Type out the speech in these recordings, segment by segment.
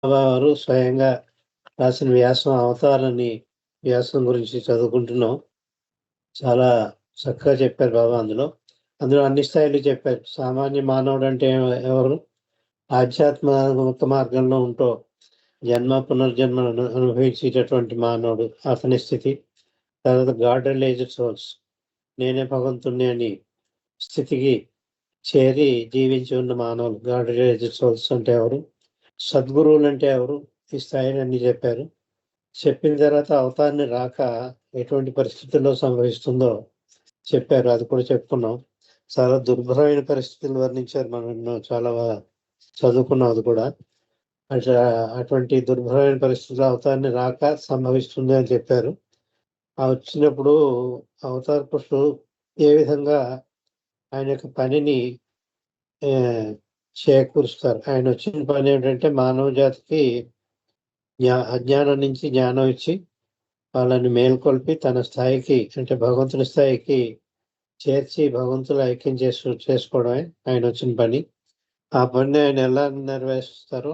వారు స్వయంగా రాసిన వ్యాసం అవతారాన్ని వ్యాసం గురించి చదువుకుంటున్నాం. చాలా చక్కగా చెప్పారు బాబా అందులో అన్ని స్థాయిలు చెప్పారు. సామాన్య మానవుడు అంటే ఎవరు? ఆధ్యాత్మిక మార్గంలో ఉంటూ జన్మ పునర్జన్మలను అనుభవించేటటువంటి మానవుడు అతని స్థితి. తర్వాత గాడ్ రిలేటెడ్ సోల్స్, నేనే భగవంతుణ్ణి అని స్థితికి చేరి జీవించి ఉన్న మానవులు గాడ్ రిలేటెడ్ సోల్స్ అంటే ఎవరు? సద్గురువులు అంటే ఎవరు? ఈ స్థాయిని అన్ని చెప్పారు. చెప్పిన తర్వాత అవతారిని రాక ఎటువంటి పరిస్థితుల్లో సంభవిస్తుందో చెప్పారు. అది కూడా చెప్పుకున్నాం. చాలా దుర్భరమైన పరిస్థితులు వర్ణించారు. మనం చాలా చదువుకున్నాం అది కూడా. అటువంటి దుర్భరమైన పరిస్థితుల్లో అవతారిని రాక సంభవిస్తుంది అని చెప్పారు. ఆ వచ్చినప్పుడు అవతార పురుషుడు ఏ విధంగా ఆయన యొక్క పనిని చేకూరుస్తారు. ఆయన వచ్చిన పని ఏంటంటే మానవ జాతికి అజ్ఞానం నుంచి జ్ఞానం ఇచ్చి వాళ్ళని మేల్కొల్పి తన స్థాయికి, అంటే భగవంతుని స్థాయికి చేర్చి భగవంతులు ఐక్యం చేసుకోవడమే ఆయన వచ్చిన పని. ఆ పని ఆయన ఎలా నెరవేరుస్తారో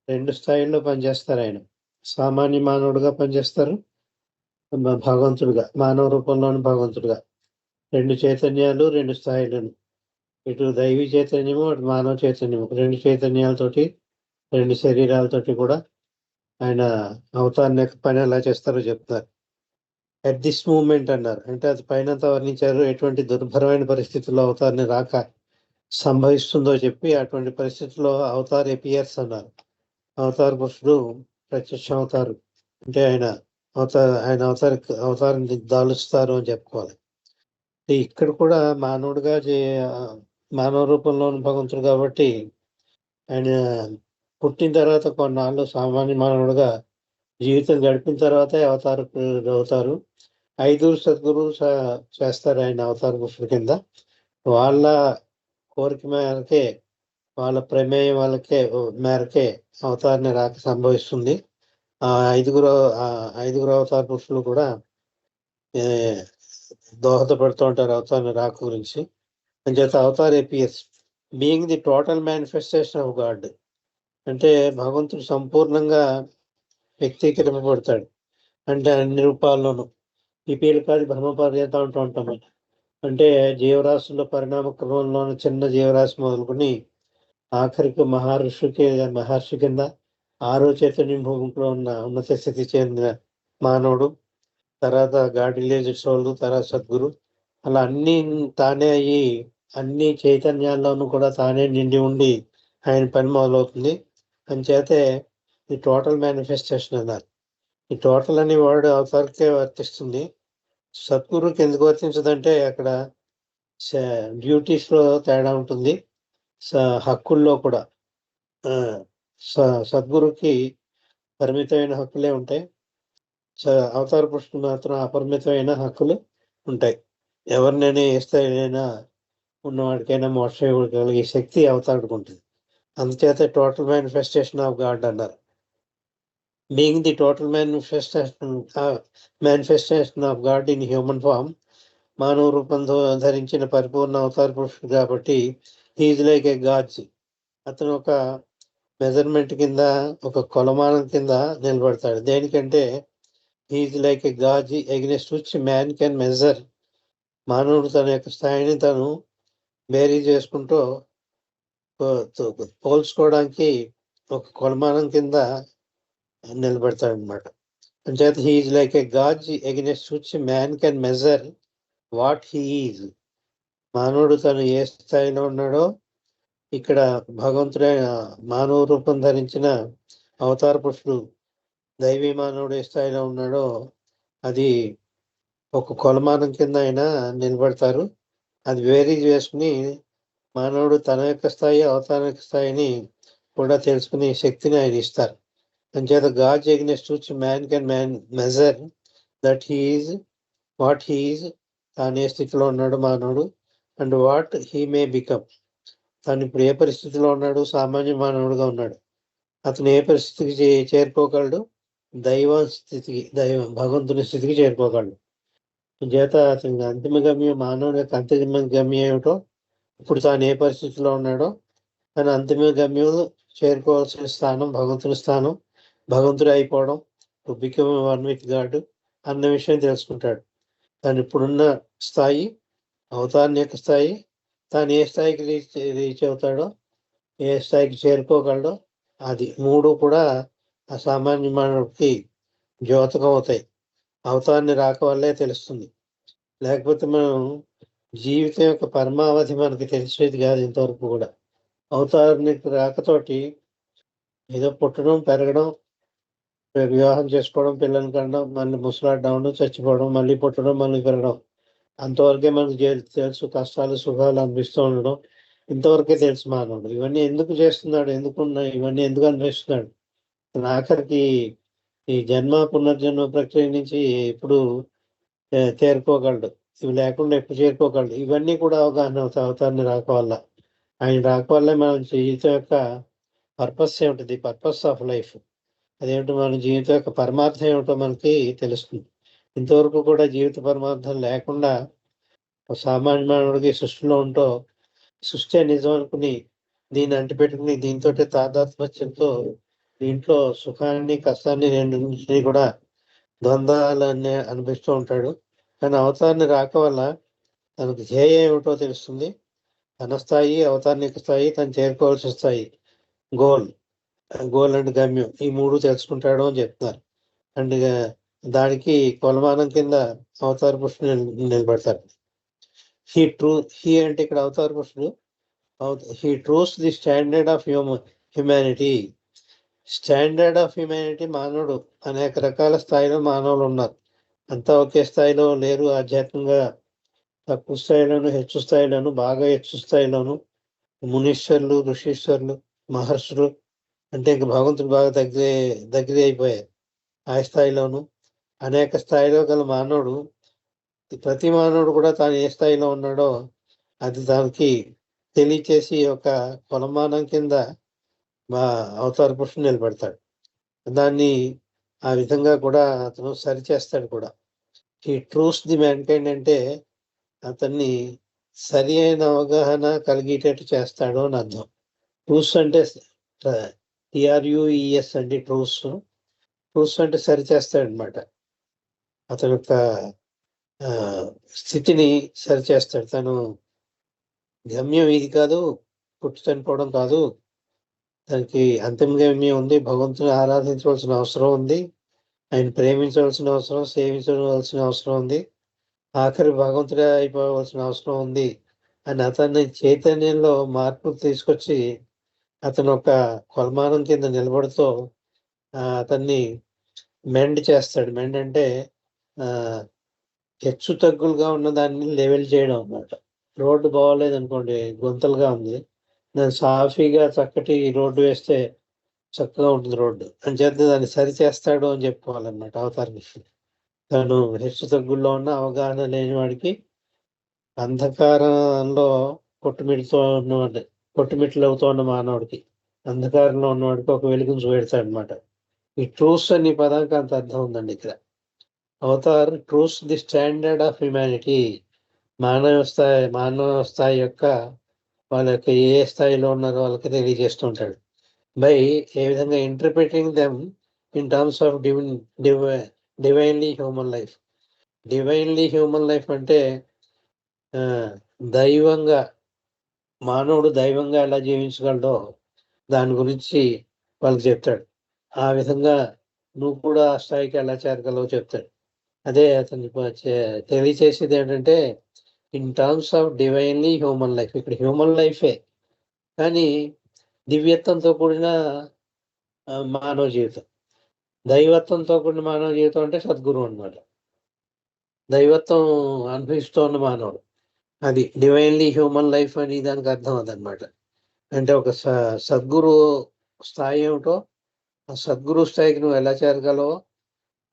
2 స్థాయిల్లో పనిచేస్తారు. ఆయన సామాన్య మానవుడుగా పనిచేస్తారు, భగవంతుడుగా మానవ రూపంలోని భగవంతుడుగా. 2 చైతన్యాలు, 2 స్థాయిలను, ఇటు దైవీ చైతన్యము, అటు మానవ చైతన్యము, 2 చైతన్యాలతోటి 2 శరీరాలతోటి కూడా ఆయన అవతారణ యొక్క పని ఎలా చేస్తారో చెప్తారు. అట్ దిస్ మూమెంట్ అన్నారు. అంటే అది పైనంతా వర్ణించారు. ఎటువంటి దుర్భరమైన పరిస్థితుల్లో అవతారిని రాక సంభవిస్తుందో చెప్పి, అటువంటి పరిస్థితుల్లో అవతార్ ఎపియర్స్ అన్నారు. అవతార పురుషుడు ప్రత్యక్ష అవతారు అంటే ఆయన అవతారాన్ని దాలుస్తారు అని చెప్పుకోవాలి. ఇక్కడ కూడా మానవుడిగా మానవ రూపంలోని భగవంతుడు కాబట్టి ఆయన పుట్టిన తర్వాత కొన్నాళ్ళు సామాన్య మానవుడుగా జీవితం గడిపిన తర్వాతే అవతారకుడు అవుతారు. 5 సద్గురువులు చేస్తారు ఆయన అవతార పురుషుడి కింద. వాళ్ళ కోరిక మేరకే, వాళ్ళ ప్రమేయం మేరకే అవతారణ రాక సంభవిస్తుంది. ఆ ఐదుగురు అవతార పురుషులు కూడా దోహదపడుతూ ఉంటారు అవతారణ రాక గురించి. అంచేత Avatar appears being the total manifestation of God. అంటే భగవంతుడు సంపూర్ణంగా వ్యక్తీకరింపబడతాడు. అంటే అన్ని రూపాల్లోనూ పిపీలికాది బ్రహ్మ పర్యత అంటూ ఉంటాం. అంటే జీవరాశుల పరిణామ క్రమంలోని చిన్న జీవరాశి మొదలుకొని ఆఖరికి మహర్షి కింద 6వ చైతన్యం భూమిలో ఉన్న ఉన్నత స్థితి చెందిన మానవుడు, తర్వాత గాడ్ రిలేటెడ్ సోల్, తర్వాత సద్గురు, అలా అన్ని తానే అయ్యి అన్ని చైతన్యాల్లోనూ కూడా తానే నిండి ఉండి ఆయన పని మొదలవుతుంది. అంచేతే ఈ టోటల్ మేనిఫెస్టేషన్ అన్నారు. ఈ టోటల్ అనే వర్డ్ అవతారికే వర్తిస్తుంది. సద్గురుకి ఎందుకు వర్తించదంటే అక్కడ డ్యూటీస్లో తేడా ఉంటుంది, హక్కుల్లో కూడా. సద్గురుకి పరిమితమైన హక్కులే ఉంటాయి. అవతార పురుషుడు మాత్రం అపరిమితమైన హక్కులు ఉంటాయి. ఎవరినైనా ఏ స్థాయినైనా ఉన్నవాడికైనా మోక్షం ఇవ్వగలిగే శక్తి అవతారుడికి ఉంటుంది. అందుచేత టోటల్ మేనిఫెస్టేషన్ ఆఫ్ గాడ్ అన్నారు. Being the total manifestation of God in human form, మానవ రూపం ధరించిన పరిపూర్ణ అవతార పురుషుడు కాబట్టి హీజ్ లైక్ ఏ గాజ్. అతను ఒక మెజర్మెంట్ కింద, ఒక కొలమానం కింద నిలబడతాడు. దేనికంటే he's like a gauge against which man can measure. మానవుడు తన యొక్క స్థాయిని తను బేరీ చేసుకుంటూ పోల్చుకోవడానికి ఒక కొలమానం కింద నిలబడతాడు అనమాట. అంచేత he's like a gauge against which man can measure what he is. మానవుడు తను ఏ స్థాయిలో ఉన్నాడో, ఇక్కడ భగవంతుడైన మానవ రూపం ధరించిన అవతార పురుషుడు దైవీ మానవుడు ఏ స్థాయిలో ఉన్నాడో అది ఒక కొలమానం కింద ఆయన నిలబడతారు. అది వేరీ చేసుకుని మానవుడు తన యొక్క స్థాయి, అవతార యొక్క స్థాయిని కూడా తెలుసుకునే శక్తిని ఆయన ఇస్తారు. అంచేత gauge against which man can measure that he's what he's. తాను ఏ స్థితిలో ఉన్నాడు మానవుడు, and what he may become. తను ఇప్పుడు ఏ పరిస్థితిలో ఉన్నాడు? సామాన్య మానవుడుగా ఉన్నాడు. అతను ఏ పరిస్థితికి చేరుకోగలడు? భగవంతుని స్థితికి చేరుకోగలడు. చేత అతని అంతిమ గమ్యం, మానవుడి యొక్క అంతిమ గమ్యం ఏమిటో, ఇప్పుడు తాను ఏ పరిస్థితిలో ఉన్నాడో కానీ అంతిమ గమ్యం చేరుకోవాల్సిన స్థానం భగవంతుని స్థానం, భగవంతుడు అయిపోవడం, to become one with God అన్న విషయం తెలుసుకుంటాడు. తను ఇప్పుడున్న స్థాయి, అవతారం యొక్క స్థాయి, తాను ఏ స్థాయికి రీచ్ అవుతాడో, ఏ స్థాయికి చేరుకోగలడో, అది మూడు కూడా ఆ సామాన్య మానవుడికి ద్యోతకం అవుతాయి. అవతారాన్ని రాక వల్లే తెలుస్తుంది. లేకపోతే మనం జీవితం యొక్క పరమావధి మనకి తెలిసేది కాదు ఇంతవరకు కూడా. అవతారానికి రాకతోటి ఏదో పుట్టడం, పెరగడం, వివాహం చేసుకోవడం, పిల్లల్ని కనడం, మళ్ళీ ముసలాడడం, చచ్చిపోవడం, మళ్ళీ పుట్టడం, మళ్ళీ పెరగడం, అంతవరకే మనకు తెలుసు. కష్టాలు సుఖాలు అనిపిస్తూ ఉండడం ఇంతవరకే తెలుసు మానవుడు. ఇవన్నీ ఎందుకు చేస్తున్నాడు, ఇవన్నీ ఎందుకు అనిపిస్తున్నాడు, ఆఖరికి ఈ జన్మ పునర్జన్మ ప్రక్రియ నుంచి ఎప్పుడు చేరుకోగలడు, ఇవి లేకుండా ఎప్పుడు చేరుకోగలడు, ఇవన్నీ కూడా అవగాహన అవుతాయి అవతారాన్ని రాక వల్ల. ఆయన రాక వల్లే మన జీవితం యొక్క పర్పస్ ఏమిటి, పర్పస్ ఆఫ్ లైఫ్ అదేమిటో, మన జీవితం యొక్క పరమార్థం ఏమిటో మనకి తెలుస్తుంది. ఇంతవరకు కూడా జీవిత పరమార్థం లేకుండా సామాన్య మానవుడికి సృష్టిలో ఉంటూ సృష్టి నిజం అనుకుని దీన్ని అంటిపెట్టుకుని దీంతో తాదాత్మ్యంతో దీంట్లో సుఖాన్ని కష్టాన్ని రెండింటినీ కూడా ద్వంద్వాలన్నీ అనిపిస్తూ ఉంటాడు. కానీ అవతారాన్ని రాక వల్ల తనకు ధ్యేయం ఏమిటో తెలుస్తుంది. తన స్థాయి, అవతారానికి స్థాయి, తను చేరుకోవాల్సిన స్థాయి, గోల్ అండ్ గమ్యం, ఈ మూడు తెలుసుకుంటాడు అని చెప్తున్నారు. అండ్ దానికి కొలమానం కింద అవతార పురుషుడు నిలబడతాడు. హీ అంటే ఇక్కడ అవతార పురుషుడు, he ట్రూస్ the standard of humanity. Standard of humanity, మానవుడు అనేక రకాల స్థాయిలో మానవులు ఉన్నారు. అంతా ఒకే స్థాయిలో లేరు. ఆధ్యాత్మికంగా తక్కువ స్థాయిలోను, హెచ్చు స్థాయిలోను, బాగా హెచ్చు స్థాయిలోను మునీశ్వరులు, ఋషీశ్వరులు, మహర్షులు అంటే ఇంక భగవంతుడు బాగా దగ్గర అయిపోయారు. ఆ స్థాయిలోను అనేక స్థాయిలో గల మానవుడు, ప్రతి మానవుడు కూడా తాను ఏ స్థాయిలో ఉన్నాడో అది దానికి తెలియచేసి ఒక కొలమానం కింద అవతార పురుషుడు నిలబెడతాడు. దాన్ని ఆ విధంగా కూడా అతను సరిచేస్తాడు కూడా. ఈ ట్రూస్ ది మ్యాన్కైండ్ అంటే అతన్ని సరి అయిన అవగాహన కలిగేటట్టు చేస్తాడు అని అర్థం. ట్రూస్ అంటే TRUES అంటే ట్రూస్ అంటే సరి చేస్తాడు అనమాట. అతని యొక్క స్థితిని సరిచేస్తాడు. తను గమ్యం ఇది కాదు, పుట్టి చనిపోవడం కాదు, దానికి అంతిమ గమ్యం ఉంది. భగవంతుని ఆరాధించవలసిన అవసరం ఉంది, ఆయన ప్రేమించవలసిన అవసరం, సేవించవలసిన అవసరం ఉంది, ఆఖరి భగవంతుడే అయిపోవలసిన అవసరం ఉంది అని అతన్ని చైతన్యంలో మార్పు తీసుకొచ్చి అతను ఒక కొలమానం కింద నిలబడుతూ అతన్ని మెండ్ చేస్తాడు. మెండ్ అంటే హెచ్చు తగ్గులుగా ఉన్న దాన్ని లెవెల్ చేయడం అన్నమాట. రోడ్డు బాగోలేదు అనుకోండి, గుంతలుగా ఉంది, దాన్ని సాఫీగా చక్కటి రోడ్డు వేస్తే చక్కగా ఉంటుంది రోడ్డు అని చేత దాన్ని సరి చేస్తాడు అని చెప్పుకోవాలన్నమాట అవతారం. తను హెచ్చు తగ్గుల్లో ఉన్న అవగాహన లేని వాడికి, అంధకారంలో కొట్టుమిట్లవుతూ ఉన్న మానవుడికి, అంధకారంలో ఉన్నవాడికి ఒక వెలుగును చూపెడతాడు అనమాట. ఈ ట్రూస్ అనే పదానికి అంత అర్థం ఉందండి ఇక్కడ. Avatar ట్రూస్ the standard of humanity, మానవ స్థాయి యొక్క వాళ్ళ యొక్క ఏ స్థాయిలో ఉన్నారో వాళ్ళకి తెలియజేస్తుంటాడు. బై ఏ విధంగా interpreting them in terms of divinely human life. Divinely human life అంటే దైవంగా, మానవుడు దైవంగా ఎలా జీవించగలడో దాని గురించి వాళ్ళకి చెప్తాడు. ఆ విధంగా నువ్వు కూడా ఆ స్థాయికి ఎలా చేరగలవో చెప్తాడు. అదే అతను తెలియచేసేది ఏంటంటే in terms of divinely human life. ఇక్కడ హ్యూమన్ లైఫే కానీ దివ్యత్వంతో కూడిన మానవ జీవితం. దైవత్వంతో కూడిన మానవ జీవితం అంటే సద్గురువు అన్నమాట. దైవత్వం అనుభవిస్తూ ఉన్న మానవుడు, అది డివైన్లీ హ్యూమన్ లైఫ్ అని దానికి అర్థం అదనమాట. అంటే ఒక సద్గురు స్థాయి ఏమిటో, ఆ సద్గురు స్థాయికి నువ్వు ఎలా చేరగలవో,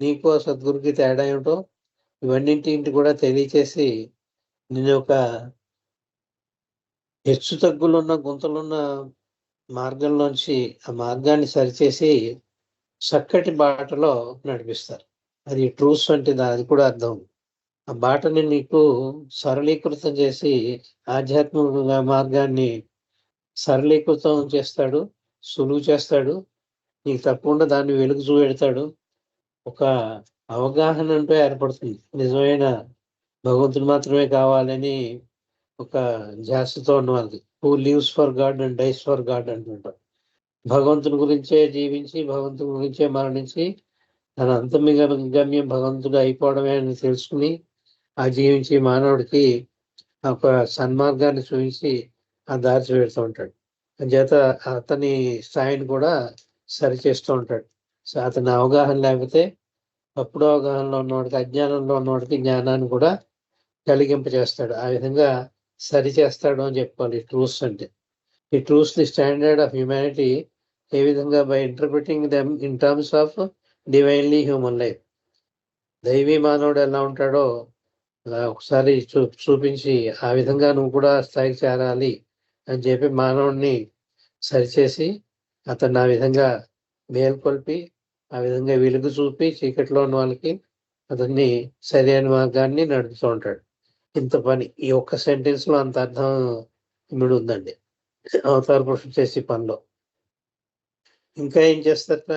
నీకు ఆ సద్గురుకి తేడా ఏమిటో, ఇవన్నింటి కూడా తెలియచేసి నేను ఒక హెచ్చు తగ్గులున్న గుంతలున్న మార్గంలోంచి ఆ మార్గాన్ని సరిచేసి చక్కటి బాటలో నడిపిస్తారు. అది ట్రూస్ అంటే అది కూడా అర్థం. ఆ బాటని నీకు సరళీకృతం చేసి ఆధ్యాత్మిక మార్గాన్ని సరళీకృతం చేస్తాడు, సులువు చేస్తాడు. నీకు తప్పకుండా దాన్ని వెలుగు చూపెడతాడు. ఒక అవగాహన అంటూ ఏర్పడుతుంది. నిజమైన భగవంతుడు మాత్రమే కావాలని ఒక ధ్యాసతో ఉన్న వాళ్ళకి. Who lives for God and dies for God అంటుంటారు. భగవంతుని గురించే జీవించి, భగవంతుని గురించే మరణించి, తన గమ్యం భగవంతుడు అయిపోవడమే అని తెలుసుకుని ఆ జీవించి మానవుడికి ఒక సన్మార్గాన్ని చూపించి ఆ దారి చూపెడుతూ ఉంటాడు. అంచేత అతని స్థాయిని కూడా సరిచేస్తూ ఉంటాడు. సో అతని అవగాహన లేకపోతే తప్పుడు అవగాహనలో ఉన్నవాడికి, అజ్ఞానంలో ఉన్నవాడికి జ్ఞానాన్ని కూడా కలిగింపజేస్తాడు. ఆ విధంగా సరి చేస్తాడు అని చెప్పుకోవాలి ఈ ట్రూత్స్ అంటే. ఈ truths the standard of humanity ఏ విధంగా by interpreting them in terms of divinely human life. దైవీ మానవుడు ఎలా ఉంటాడో ఒకసారి చూపించి ఆ విధంగా నువ్వు కూడా స్థాయికి చేరాలి అని చెప్పి మానవుడిని సరిచేసి అతన్ని ఆ విధంగా మేల్కొల్పి ఆ విధంగా వెలుగు చూపి చీకట్లో ఉన్న వాళ్ళకి అతన్ని సరైన మార్గాన్ని నడుపుతూ ఉంటాడు. ఇంత పని ఈ ఒక్క సెంటెన్స్ లో అంత అర్థం ఇమిడి ఉందండి అవతార పురుషుడు చేసే పనిలో. ఇంకా ఏం చేస్తారట,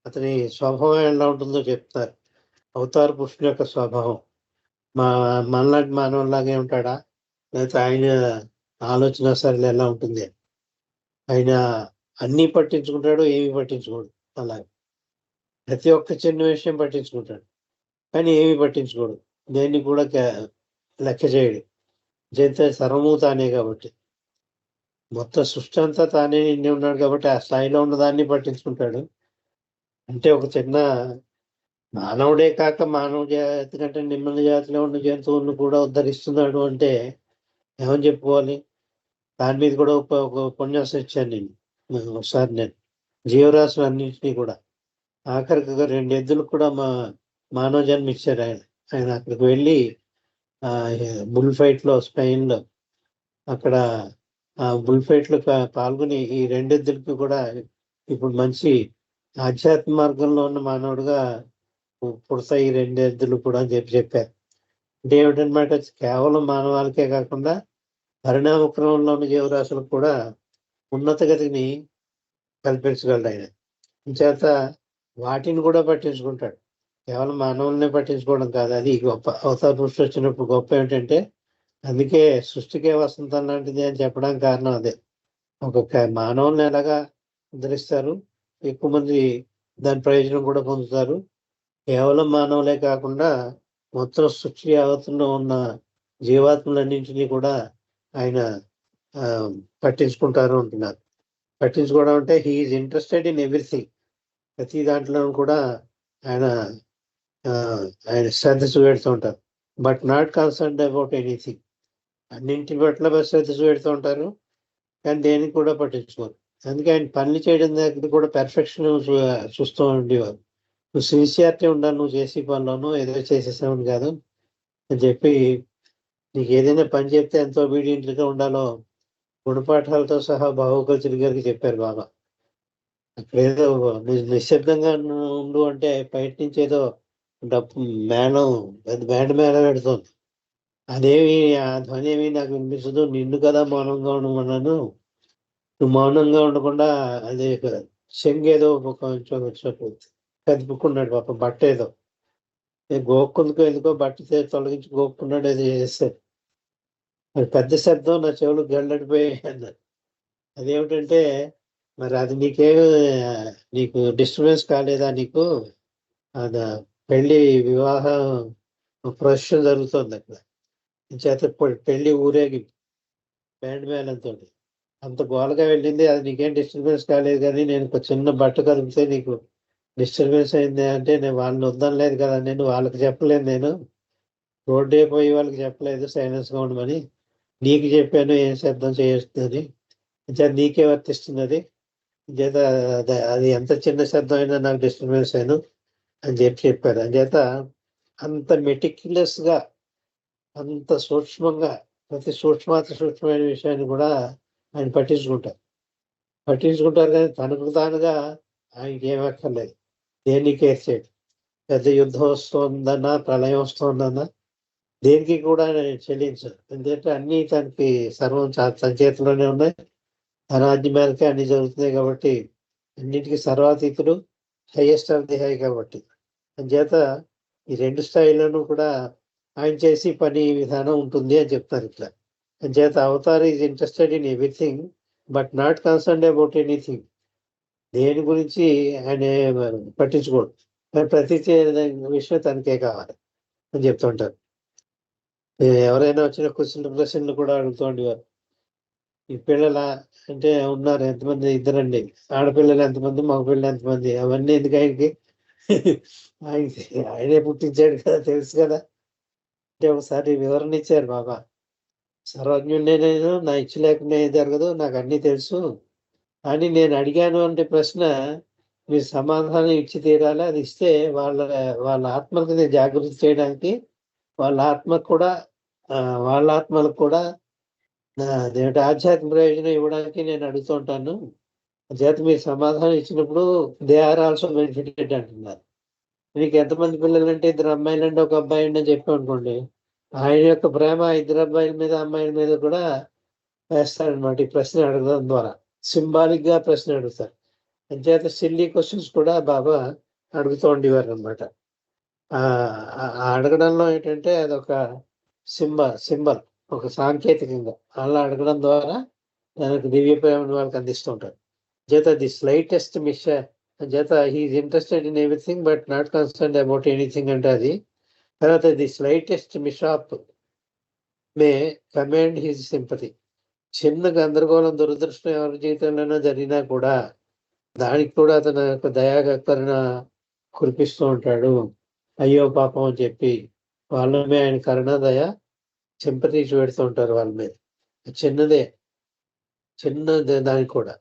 అతని స్వభావం ఎలా ఉంటుందో చెప్తారు. అవతార పురుషుని యొక్క స్వభావం మనలాంటి మానవులాగే ఉంటాడా, లేకపోతే ఆయన ఆలోచన సరళి ఎలా ఉంటుంది? ఆయన అన్నీ పట్టించుకుంటాడు, ఏమి పట్టించుకోడు. అలాగే ప్రతి ఒక్క చిన్న విషయం పట్టించుకుంటాడు, కానీ ఏమి పట్టించుకోడు. దేన్ని కూడా లెక్క చేయడు. చేస్తే సర్వము తానే కాబట్టి, మొత్తం సృష్టి అంతా తానే నిండి ఉన్నాడు కాబట్టి ఆ స్థాయిలో ఉన్నదాన్ని పట్టించుకుంటాడు. అంటే ఒక చిన్న మానవుడే కాక మానవ జాతి కంటే నిమ్న జాతిలో ఉన్న జంతువులను కూడా ఉద్ధరిస్తున్నాడు అంటే ఏమని చెప్పుకోవాలి? దాని మీద కూడా ఒక ఉపన్యాసం ఇచ్చాను నేను ఒకసారి. నేను జీవరాశులు అన్నింటినీ కూడా ఆఖరికి 2 ఎద్దులు కూడా మానవ జన్మ ఇచ్చారు ఆయన. ఆయన అక్కడికి వెళ్ళి బుల్ ఫైట్ లో స్పెయిన్ లో అక్కడ బుల్ ఫైట్ లో పాల్గొని ఈ 2 ఎద్దులకి కూడా ఇప్పుడు మంచి ఆధ్యాత్మ మార్గంలో ఉన్న మానవుడుగా పుడతాయి ఈ 2 ఎద్దులు కూడా అని చెప్పారు. అంటే ఏమిటనమాట, కేవలం మానవాళికే కాకుండా పరిణామక్రమంలో ఉన్న జీవరాశులకు కూడా ఉన్నత గతిని కల్పించగలడు ఆయన. చేత వాటిని కూడా పట్టించుకుంటాడు. కేవలం మానవులనే పట్టించుకోవడం కాదు, అది గొప్ప. అవతార పురుషుడు వచ్చినప్పుడు గొప్ప ఏంటంటే, అందుకే సృష్టికే వసంతం లాంటిది అని చెప్పడానికి కారణం అదే. ఒక్కొక్క మానవుల్ని ఎలాగా ఉద్ధరిస్తారు, ఎక్కువ మంది దాని ప్రయోజనం కూడా పొందుతారు. కేవలం మానవులే కాకుండా మొత్తం సృష్టి యావత్తులో ఉన్న జీవాత్మలన్నింటినీ కూడా ఆయన పట్టించుకుంటారు అంటున్నారు. పట్టించుకోవడం అంటే హీఈస్ ఇంట్రెస్టెడ్ ఇన్ ఎవ్రీథింగ్. ప్రతి దాంట్లో కూడా ఆయన శ్రద్ధ చూపెడుతూ ఉంటారు. But not concerned about anything. అన్నింటి పట్ల శ్రద్ధ చూపెడుతూ ఉంటారు, కానీ దేనికి కూడా పట్టించుకోరు. అందుకే ఆయన పనులు చేయడం దగ్గర కూడా పెర్ఫెక్షన్ చూస్తూ ఉండేవారు. నువ్వు సిన్సియారిటీ ఉండాలి, నువ్వు చేసే పనిలోనూ ఏదో చేసేసామని కాదు అని చెప్పి, నీకు ఏదైనా పని చెప్తే ఎంతో obedient-గా ఉండాలో గుణపాఠాలతో సహా భావోకల్చర్ గారికి చెప్పారు బాబా. అక్కడేదో నిశ్శబ్దంగా ఉండు అంటే బయట నుంచి ఏదో డప్పు మేళం, పెద్ద బ్యాండ్ మేళం పెడుతుంది. అదేమి ఆ ధ్వని ఏమి నాకు వినిపించదు. నిన్ను కదా మౌనంగా ఉండమన్నాను, నువ్వు మౌనంగా ఉండకుండా అదే చెంగేదో కొంచెం కదుపుకున్నాడు పాప. బట్ట ఏదో గోక్కుందుకో ఎందుకో బట్ట తొలగించి గోక్కున్నాడు, ఏదో చేస్తాడు. అది పెద్ద శబ్దం నా చెవులు గల్లడిపోయాయి అన్నారు. అదేమిటంటే, మరి అది నీకు డిస్టర్బెన్స్ కాలేదా? నీకు అది పెళ్లి వివాహం ప్రొసెషన్ జరుగుతుంది అక్కడ. చేత పెళ్లి ఊరేగి బ్యాండ్ మేళంతో అంత గోలగా వెళ్ళింది, అది నీకేం డిస్టర్బెన్స్ కాలేదు. కానీ నేను ఒక చిన్న బట్ట కదిపితే నీకు డిస్టర్బెన్స్ అయింది అంటే నేను వాళ్ళని వద్దనలేదు కదా, నేను వాళ్ళకి చెప్పలేదు, నేను రోడ్డే పోయి వాళ్ళకి చెప్పలేదు సైలెన్స్గా ఉండమని. నీకు చెప్పాను ఏం శబ్దం చేస్తుంది, నీకే వర్తిస్తుంది అది. చేత అది ఎంత చిన్న శబ్దం అయినా నాకు డిస్టర్బెన్స్ అయ్యాను అని చెప్పారు. అంచేత అంత మెటిక్యులస్ గా, అంత సూక్ష్మంగా ప్రతి సూక్ష్మమైన విషయాన్ని కూడా ఆయన పట్టించుకుంటారు. కానీ తనకు తానుగా ఆయనకి ఏమక్కర్లేదు, దేన్ని కేర్ చేయడు. పెద్ద యుద్ధం వస్తుందన్నా, ప్రళయం వస్తుందన్నా దేనికి కూడా చెల్లించదు. ఎందుకంటే అన్ని తనకి సర్వం తన చేతిలోనే ఉన్నాయి. తన ఆజ్ఞ మేరకే అన్ని జరుగుతున్నాయి కాబట్టి అన్నింటికి సర్వాతీతుడు, హైయెస్ట్ ఆఫ్ ది హై కాబట్టి అంచేత ఈ 2 స్థాయిలోనూ కూడా ఆయన చేసి పని విధానం ఉంటుంది అని చెప్తారు ఇట్లా. అంచేత Avatar is interested in everything but not concerned about anything. దేని గురించి ఆయన పట్టించుకోడు, కానీ ప్రతి విషయం తనకే కావాలి అని చెప్తుంటారు. ఎవరైనా వచ్చిన ప్రశ్నలు కూడా అడుగుతూ ఉండేవారు. ఈ పిల్లల అంటే ఉన్నారు ఎంతమంది? ఇద్దరండి. ఆడపిల్లలు ఎంతమంది, మగపిల్లలు ఎంతమంది? అవన్నీ ఎందుకు ఆయనకి? ఆయనే పుట్టించాడు కదా, తెలుసు కదా. అంటే ఒకసారి వివరణ ఇచ్చారు బాబా. సర్వజ్ఞుడినే నేను, నా ఇచ్చి లేకుండా ఏం జరగదు, నాకు అన్నీ తెలుసు. అని నేను అడిగాను అంటే ప్రశ్న మీరు సమాధానం ఇచ్చి తీరాలి. అది ఇస్తే వాళ్ళ ఆత్మలకు నేను జాగృతి చేయడానికి, వాళ్ళ ఆత్మకు కూడా వాళ్ళ ఆత్మలకు కూడా అదేంటి ఆధ్యాత్మిక ప్రయోజనం ఇవ్వడానికి నేను అడుగుతూ ఉంటాను. చేత మీరు సమాధానం ఇచ్చినప్పుడు దే ఆర్ ఆల్సో బెనిఫిటెడ్ అంటున్నారు. మీకు ఎంతమంది పిల్లలు అంటే 2 అమ్మాయిలండి, 1 అబ్బాయి అండి అని చెప్పామనుకోండి, ఆయన యొక్క ప్రేమ 2 అబ్బాయిల మీద, అమ్మాయిల మీద కూడా వేస్తాడనమాట ఈ ప్రశ్న అడగడం ద్వారా. సింబాలిక్ గా ప్రశ్న అడుగుతారు. అంచేత సిల్లీ క్వశ్చన్స్ కూడా బాబా అడుగుతూ ఉండేవారు అనమాట. అడగడంలో ఏంటంటే అదొక సింబల్, ఒక సాంకేతికంగా అలా అడగడం ద్వారా దానికి దివ్య ప్రేమను వాళ్ళకి అందిస్తూ ఉంటారు. చేత ది స్లైటెస్ట్ చేత he's interested in everything but not concerned about anything అంటే అది. తర్వాత the slightest mishap may command his sympathy. చిన్న గందరగోళం, దురదృష్టం ఎవరి జీవితంలోనో జరిగినా కూడా దానికి కూడా అతను యొక్క దయాకరణ కురిపిస్తూ ఉంటాడు. అయ్యో పాపం అని చెప్పి వాళ్ళ మీద ఆయన కరుణ, దయ, సింపతి చూపెడుతూ ఉంటారు వాళ్ళ మీద. చిన్నదే, దానికి కూడా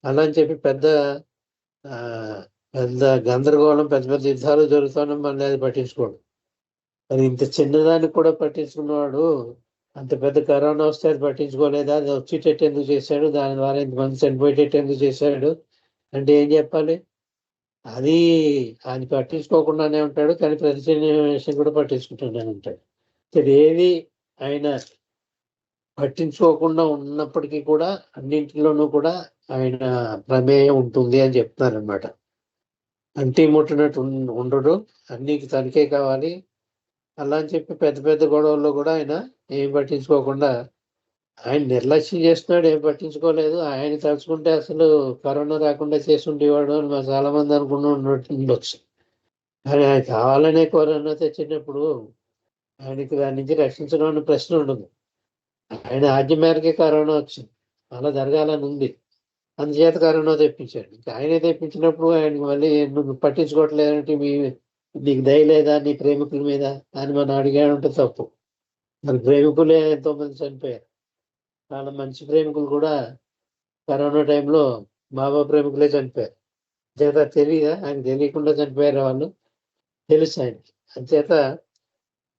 అలా అని చెప్పి పెద్ద గందరగోళం, పెద్ద పెద్ద యుద్ధాలు జరుగుతాను మళ్ళీ అది పట్టించుకోడు. అది ఇంత చిన్నదానికి కూడా పట్టించుకున్నవాడు అంత పెద్ద కరోనా వస్తే అది పట్టించుకోలేదా, అది వచ్చేటట్టు ఎందుకు చేశాడు, దాని ద్వారా ఇంతమంది చనిపోయేటట్టు ఎందుకు చేశాడు అంటే ఏం చెప్పాలి? అది పట్టించుకోకుండానే ఉంటాడు, కానీ ప్రతి చిన్న విషయం కూడా పట్టించుకుంటూనే ఉంటాడు. ఏది ఆయన పట్టించుకోకుండా ఉన్నప్పటికీ కూడా అన్నింటిలోనూ కూడా ఆయన ప్రమేయం ఉంటుంది అని చెప్తున్నారనమాట. అంటి ముట్టినట్టు ఉండడు, అన్నికి తనకే కావాలి అలా అని చెప్పి పెద్ద పెద్ద గొడవల్లో కూడా ఆయన ఏం పట్టించుకోకుండా ఆయన నిర్లక్ష్యం చేస్తున్నాడు, ఏం పట్టించుకోలేదు. ఆయన తలుచుకుంటే అసలు కరోనా రాకుండా చేసి ఉండేవాడు అని చాలా మంది ఉండొచ్చు. కానీ ఆయన కావాలనే కరోనా తెచ్చినప్పుడు ఆయనకి దాని నుంచి రక్షించడం అనే ప్రశ్న ఉండదు. ఆయన ఆజ్ఞ మేరకే కరోనా వచ్చింది, అలా జరగాలని ఉంది, అందుచేత కరోనా తెప్పించాడు. ఇంకా ఆయనే తెప్పించినప్పుడు ఆయనకి మళ్ళీ నువ్వు పట్టించుకోవట్లేదంటే నీకు దయ లేదా నీ ప్రేమికుల మీద అని మనం అడిగాడంటే తప్పు. మరి ప్రేమికులే ఎంతో మంది చనిపోయారు. చాలా మంచి ప్రేమికులు కూడా కరోనా టైంలో బాబా ప్రేమికులే చనిపోయారు. చేత తెలియదా? ఆయన తెలియకుండా చనిపోయారు వాళ్ళు, తెలుసు ఆయనకి. అంచేత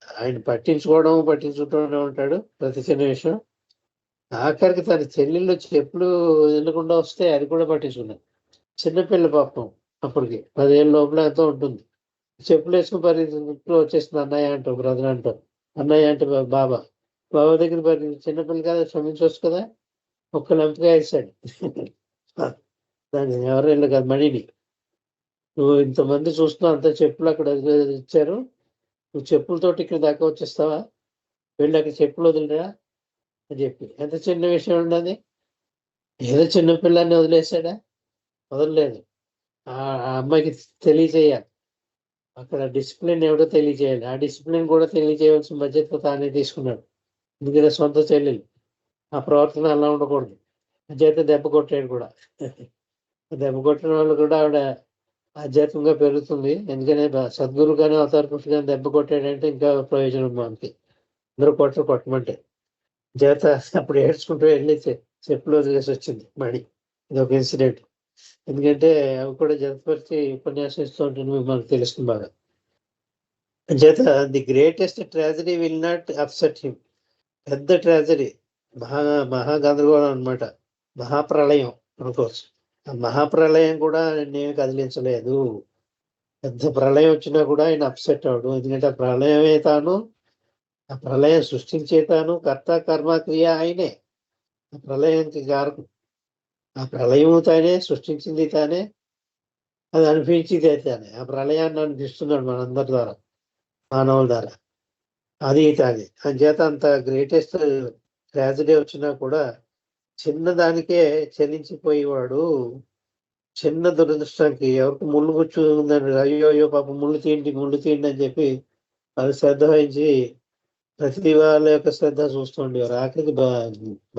ఆయన పట్టించుకుంటూనే ఉంటాడు ప్రతి చిన్న విషయం. ఆఖరికి తన చెల్లెళ్ళు చెప్పులు వదలకుండా వస్తే అది కూడా పట్టించుకున్నాడు. చిన్నపిల్ల పాపం, అప్పటికి 10 ఏళ్ళ లోపల ఎంతో ఉంటుంది. చెప్పులు వేసుకుని పరిస్థితిలో వచ్చేస్తుంది అన్నయ్య అంటావు, బ్రదర్ అంటావు. అన్నయ్య అంటే బాబా దగ్గర చిన్నపిల్ల కదా, క్షమించవచ్చు కదా. ఒక్క లంపగా వేసాడు దాన్ని ఎవరైనా కాదు, మణిని. నువ్వు ఇంతమంది చూస్తున్నావు, అంత చెప్పులు అక్కడ ఇచ్చారు, నువ్వు చెప్పులతోటి ఇక్కడ దాకా వచ్చేస్తావా, వెళ్ళి అక్కడ చెప్పులు వదిలిరా అని చెప్పి. ఎంత చిన్న విషయం ఉండదు, ఏదో చిన్న పిల్లాన్ని వదిలేసాడా? వదలలేదు. ఆ అమ్మాయికి తెలియజేయాలి, అక్కడ డిసిప్లిన్ ఎవడో తెలియజేయాలి. ఆ డిసిప్లిన్ కూడా తెలియజేయవలసిన బాధ్యత తానే తీసుకున్నాడు. ఎందుకంటే సొంత చెల్లెలు, ఆ ప్రవర్తన అలా ఉండకూడదు. చేత దెబ్బ కొట్టాడు కూడా. దెబ్బ కొట్టిన వాళ్ళు కూడా ఆవిడ ఆధ్యాత్మికంగా పెరుగుతుంది. ఎందుకనే సద్గురు కానీ అవతార పురుషుడు కానీ దెబ్బ కొట్టాడంటే ఇంకా ప్రయోజనం మనకి. అందరూ కొట్టమంటే. చేత అప్పుడు ఏడ్చుకుంటూ వెళ్ళి చెప్పులు వదిలేసి వచ్చింది మణి. ఇది ఒక ఇన్సిడెంట్. ఎందుకంటే అవి కూడా జతపరిచి ఉపన్యాసం ఇస్తూ ఉంటుంది, మనకు తెలుస్తుంది బాగా. చేత the greatest tragedy will not upset him. పెద్ద ట్రాజడీ, మహా గందరగోళం అనమాట, మహాప్రళయం అనుకోవచ్చు. ఆ మహాప్రళయం కూడా నేను కదిలించలేదు. పెద్ద ప్రళయం వచ్చినా కూడా ఆయన అప్సెట్ అవడు. ఎందుకంటే ఆ ప్రళయమే తాను, ఆ ప్రళయం సృష్టించే తాను, కర్త కర్మ క్రియ ఆయనే. ఆ ప్రళయానికి కారకం. ఆ ప్రళయము తానే, సృష్టించింది తానే, అది అనిపించింది తానే. ఆ ప్రళయాన్ని అనిపిస్తున్నాడు మనందరి ద్వారా, మానవుల ద్వారా. అది తానే. అంచేత అంత గ్రేటెస్ట్ ట్రాజడీ వచ్చినా కూడా చిన్నదానికే చలించిపోయేవాడు. చిన్న దురదృష్టానికి ఎవరికి ముళ్ళు కూర్చుందని, అయ్యో అయ్యో పాపం ముళ్ళు తీయండి అని చెప్పి అది శ్రద్ధ వహించి ప్రతి వాళ్ళ యొక్క శ్రద్ధ చూస్తూ ఉండేవారు. ఆఖరికి